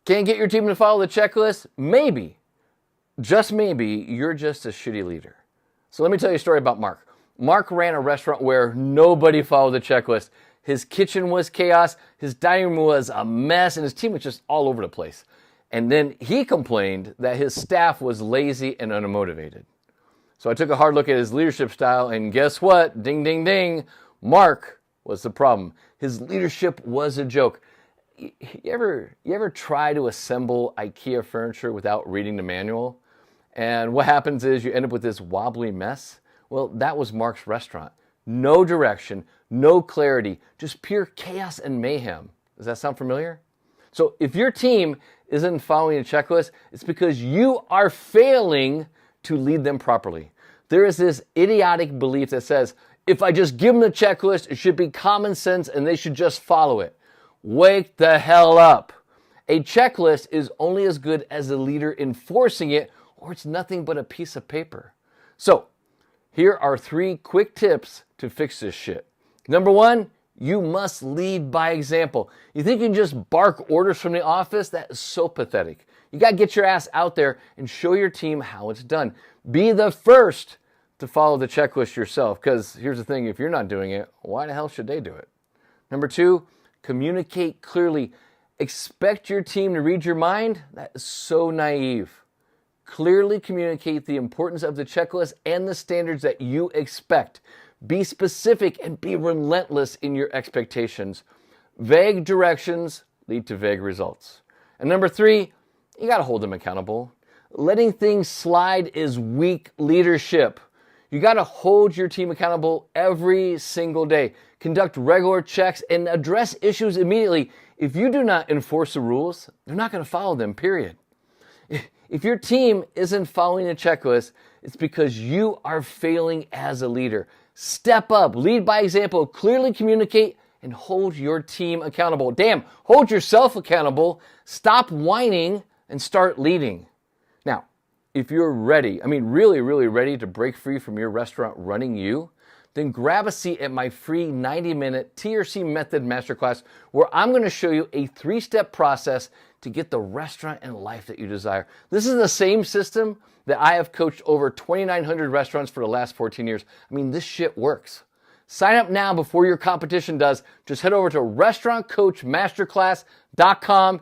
Can't get your team to follow the checklist? Maybe, just maybe, you're just a shitty leader. So let me tell you a story about Mark. Mark ran a restaurant where nobody followed the checklist. His kitchen was chaos, his dining room was a mess, and his team was just all over the place. And then he complained that his staff was lazy and unmotivated. So I took a hard look at his leadership style, and guess what? Ding, ding, ding. Mark was the problem. His leadership was a joke. You ever try to assemble IKEA furniture without reading the manual? And what happens is you end up with this wobbly mess. Well, that was Mark's restaurant. No direction, no clarity, just pure chaos and mayhem. Does that sound familiar? So if your team isn't following a checklist, it's because you are failing to lead them properly. There is this idiotic belief that says, if I just give them the checklist, it should be common sense and they should just follow it. Wake the hell up. A checklist is only as good as the leader enforcing it, or it's nothing but a piece of paper. So, here are 3 quick tips to fix this shit. Number 1, you must lead by example. You think you can just bark orders from the office? That is so pathetic. You got to get your ass out there and show your team how it's done. Be the first to follow the checklist yourself, because here's the thing, if you're not doing it, why the hell should they do it? Number 2, communicate clearly. Expect your team to read your mind? That is so naive. Clearly communicate the importance of the checklist and the standards that you expect. Be specific and be relentless in your expectations. Vague directions lead to vague results. And number 3, you got to hold them accountable. Letting things slide is weak leadership. You got to hold your team accountable every single day. Conduct regular checks and address issues immediately. If you do not enforce the rules, they're not going to follow them, period. If your team isn't following the checklist, it's because you are failing as a leader. Step up, lead by example, clearly communicate, and hold your team accountable. Damn, hold yourself accountable. Stop whining and start leading. Now, if you're ready, really, really ready to break free from your restaurant running you, then grab a seat at my free 90-minute TRC Method Masterclass, where I'm going to show you a 3-step process to get the restaurant and life that you desire. This is the same system that I have coached over 2,900 restaurants for the last 14 years. This shit works. Sign up now before your competition does. Just head over to restaurantcoachmasterclass.com.